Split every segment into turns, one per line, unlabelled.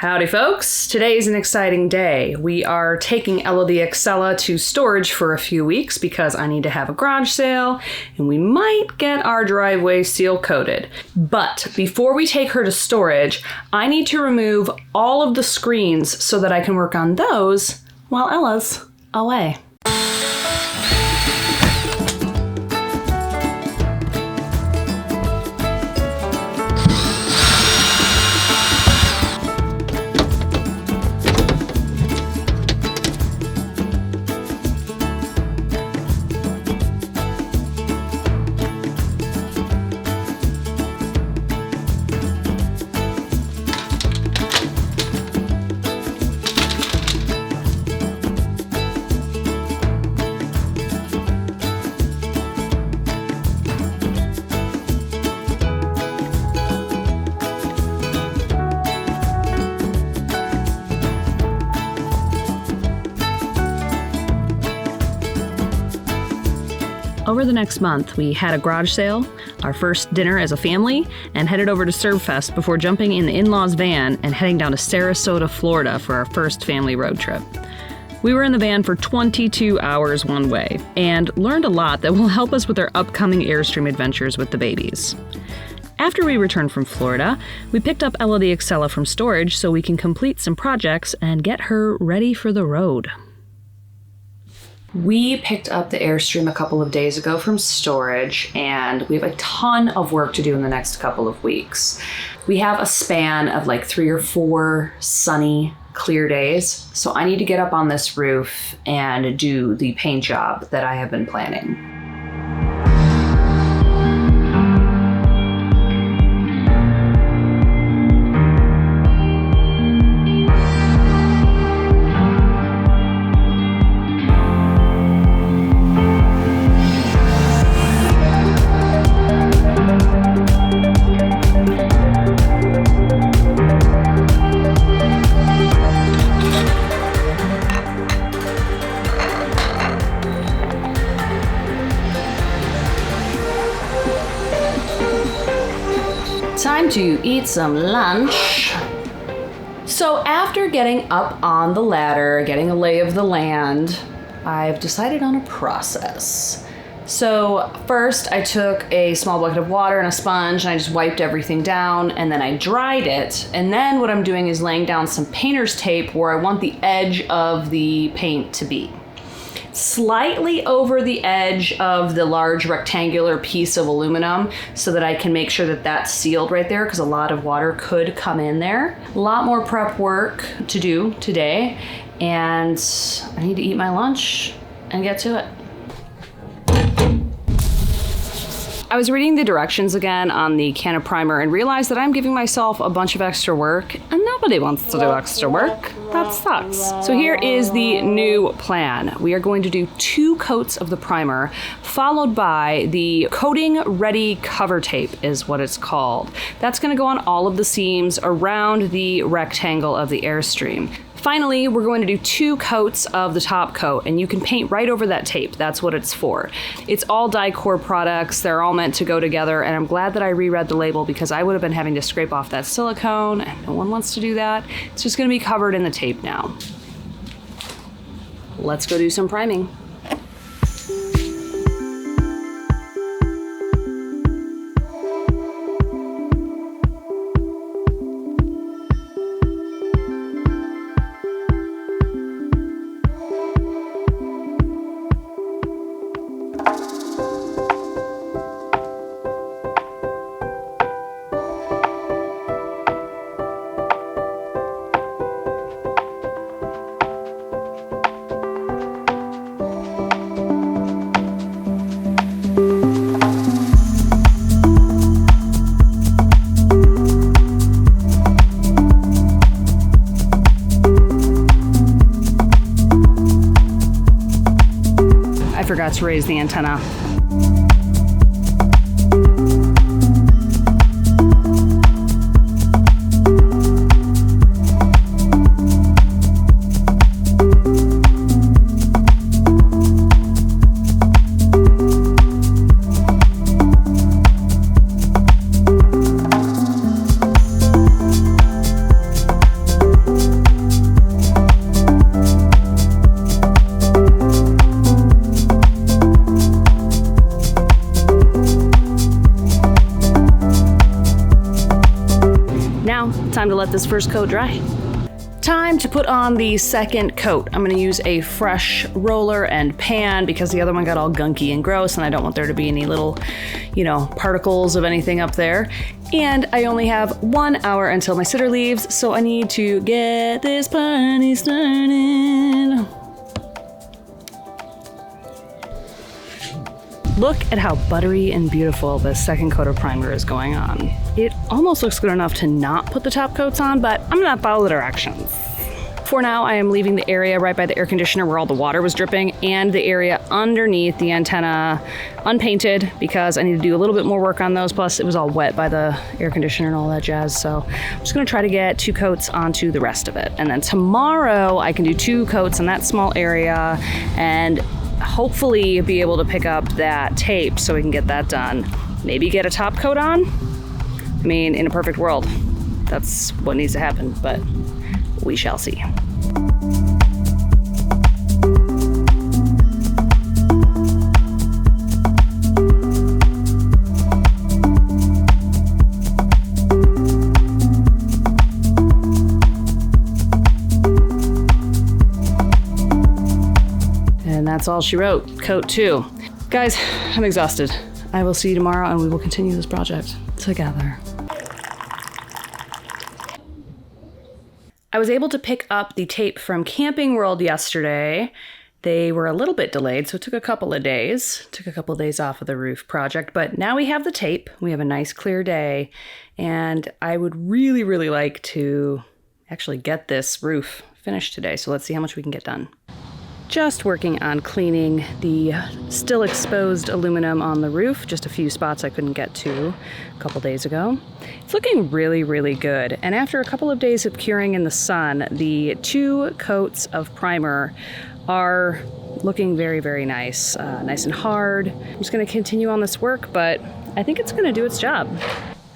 Howdy folks, today's an exciting day. We are taking Ella the Excella to storage for a few weeks because I need to have a garage sale and we might get our driveway seal coated. But before we take her to storage, I need to remove all of the screens so that I can work on those while Ella's away. Over the next month, we had a garage sale, our first dinner as a family, and headed over to ServFest before jumping in the in-laws van and heading down to Sarasota, Florida for our first family road trip. We were in the van for 22 hours one way and learned a lot that will help us with our upcoming Airstream adventures with the babies. After we returned from Florida, we picked up Ella the Excella from storage so we can complete some projects and get her ready for the road. We picked up the Airstream a couple of days ago from storage, and we have a ton of work to do in the next couple of weeks. We have a span of like 3 or 4 sunny, clear days, so I need to get up on this roof and do the paint job that I have been planning. Time to eat some lunch. So after getting up on the ladder, getting a lay of the land, I've decided on a process. So first I took a small bucket of water and a sponge and I just wiped everything down and then I dried it. And then what I'm doing is laying down some painter's tape where I want the edge of the paint to be. Slightly over the edge of the large rectangular piece of aluminum so that I can make sure that that's sealed right there because a lot of water could come in there. A lot more prep work to do today and I need to eat my lunch and get to it. I was reading the directions again on the can of primer and realized that I'm giving myself a bunch of extra work and nobody wants to do extra work. That sucks. So here is the new plan. We are going to do 2 coats of the primer followed by the coating ready cover tape is what it's called. That's going to go on all of the seams around the rectangle of the Airstream. Finally, we're going to do 2 coats of the top coat, and you can paint right over that tape. That's what it's for. It's all Dicor products. They're all meant to go together, and I'm glad that I reread the label because I would have been having to scrape off that silicone, and no one wants to do that. It's just going to be covered in the tape now. Let's go do some priming. I forgot to raise the antenna. time to let this first coat dry. Time to put on the second coat. I'm gonna use a fresh roller and pan because the other one got all gunky and gross and I don't want there to be any little, particles of anything up there. And I only have 1 hour until my sitter leaves, so I need to get this party started. Look at how buttery and beautiful the second coat of primer is going on. It almost looks good enough to not put the top coats on, but I'm gonna follow the directions. For now, I am leaving the area right by the air conditioner where all the water was dripping and the area underneath the antenna unpainted because I need to do a little bit more work on those. Plus, it was all wet by the air conditioner and all that jazz. So I'm just gonna try to get 2 coats onto the rest of it. And then tomorrow, I can do 2 coats in that small area and hopefully be able to pick up that tape so we can get that done. Maybe get a top coat on. I mean, in a perfect world, that's what needs to happen, but we shall see. And that's all she wrote, coat 2. Guys, I'm exhausted. I will see you tomorrow and we will continue this project together. I was able to pick up the tape from Camping World yesterday. They were a little bit delayed, so it took a couple of days. Took a couple of days off of the roof project, but now we have the tape. We have a nice clear day, and I would really, really like to actually get this roof finished today. So let's see how much we can get done. Just working on cleaning the still exposed aluminum on the roof. Just a few spots I couldn't get to a couple days ago. It's looking really, really good. And after a couple of days of curing in the sun, the 2 coats of primer are looking very, very nice. Nice and hard. I'm just gonna continue on this work, but I think it's gonna do its job.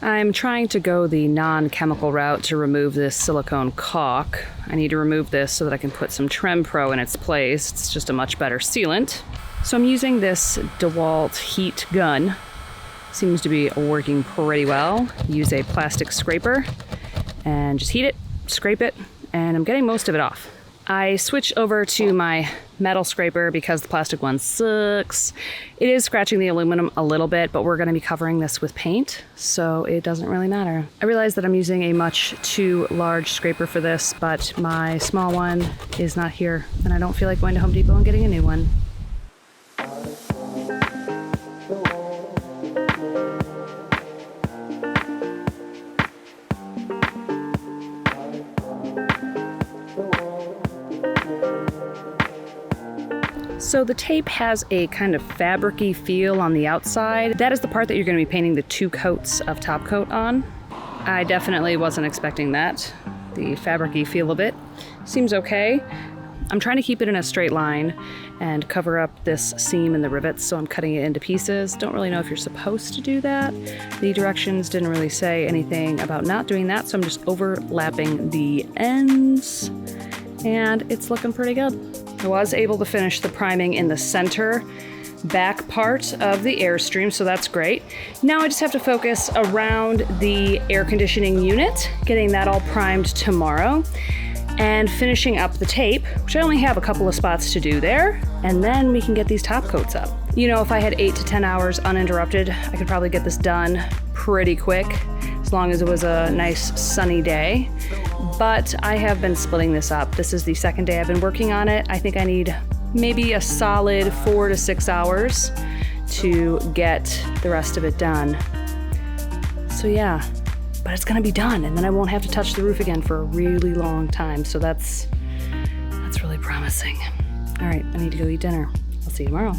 I'm trying to go the non-chemical route to remove this silicone caulk. I need to remove this so that I can put some Trem Pro in its place. It's just a much better sealant. So I'm using this DeWalt heat gun. Seems to be working pretty well. Use a plastic scraper and just heat it, scrape it, and I'm getting most of it off. I switched over to my metal scraper because the plastic one sucks. It is scratching the aluminum a little bit, but we're gonna be covering this with paint, so it doesn't really matter. I realize that I'm using a much too large scraper for this, but my small one is not here, and I don't feel like going to Home Depot and getting a new one. So the tape has a kind of fabric-y feel on the outside. That is the part that you're going to be painting the 2 coats of top coat on. I definitely wasn't expecting that. The fabric-y feel of it seems okay. I'm trying to keep it in a straight line and cover up this seam and the rivets, so I'm cutting it into pieces. Don't really know if you're supposed to do that. The directions didn't really say anything about not doing that, so I'm just overlapping the ends, and it's looking pretty good. I was able to finish the priming in the center back part of the Airstream, so that's great. Now I just have to focus around the air conditioning unit, getting that all primed tomorrow, and finishing up the tape, which I only have a couple of spots to do there, and then we can get these top coats up. You know, if I had 8 to 10 hours uninterrupted, I could probably get this done pretty quick, as long as it was a nice sunny day. But I have been splitting this up. This is the second day I've been working on it. I think I need maybe a solid 4 to 6 hours to get the rest of it done. So yeah, but it's gonna be done, and then I won't have to touch the roof again for a really long time. So that's really promising. All right, I need to go eat dinner. I'll see you tomorrow.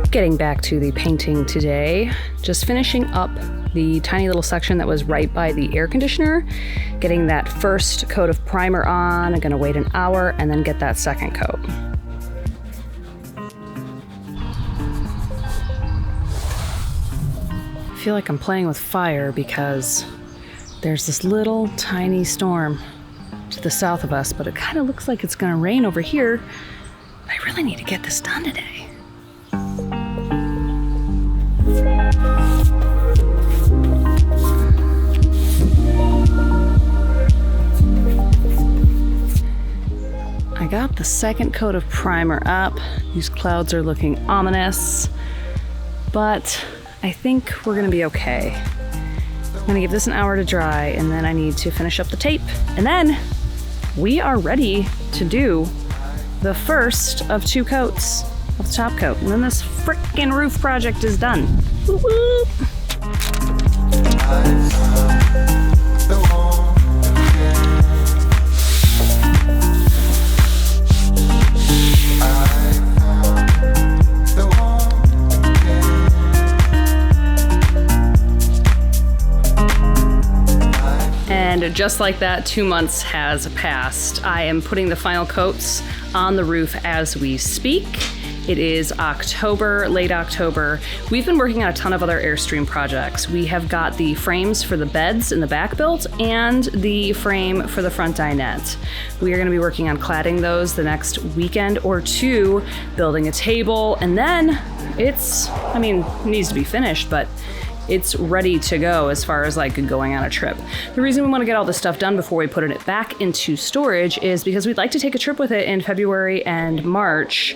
Getting back to the painting today, just finishing up the tiny little section that was right by the air conditioner, getting that first coat of primer on. I'm gonna wait an hour and then get that second coat. I feel like I'm playing with fire because there's this little tiny storm to the south of us, but it kind of looks like it's gonna rain over here. I really need to get this done today. I got the second coat of primer up. These clouds are looking ominous, but I think we're gonna be okay. I'm gonna give this an hour to dry, and then I need to finish up the tape. And then we are ready to do the first of 2 coats of the top coat. And then this frickin' roof project is done. Whoop, whoop. And just like that, 2 months has passed. I am putting the final coats on the roof as we speak. It is October, late October. We've been working on a ton of other Airstream projects. We have got the frames for the beds in the back built and the frame for the front dinette. We are gonna be working on cladding those the next weekend or 2, building a table, and then it needs to be finished, but it's ready to go as far as like going on a trip. The reason we want to get all this stuff done before we put it back into storage is because we'd like to take a trip with it in February and March.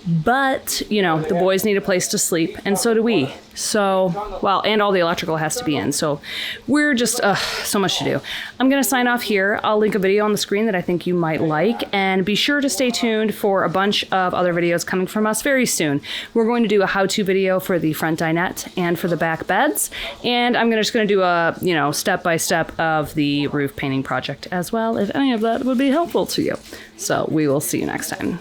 But, you know, the boys need a place to sleep, and so do we. So, well, and all the electrical has to be in. So we're just, so much to do. I'm going to sign off here. I'll link a video on the screen that I think you might like, and be sure to stay tuned for a bunch of other videos coming from us very soon. We're going to do a how-to video for the front dinette and for the back beds, and I'm just going to do a, step-by-step of the roof painting project as well, if any of that would be helpful to you. So we will see you next time.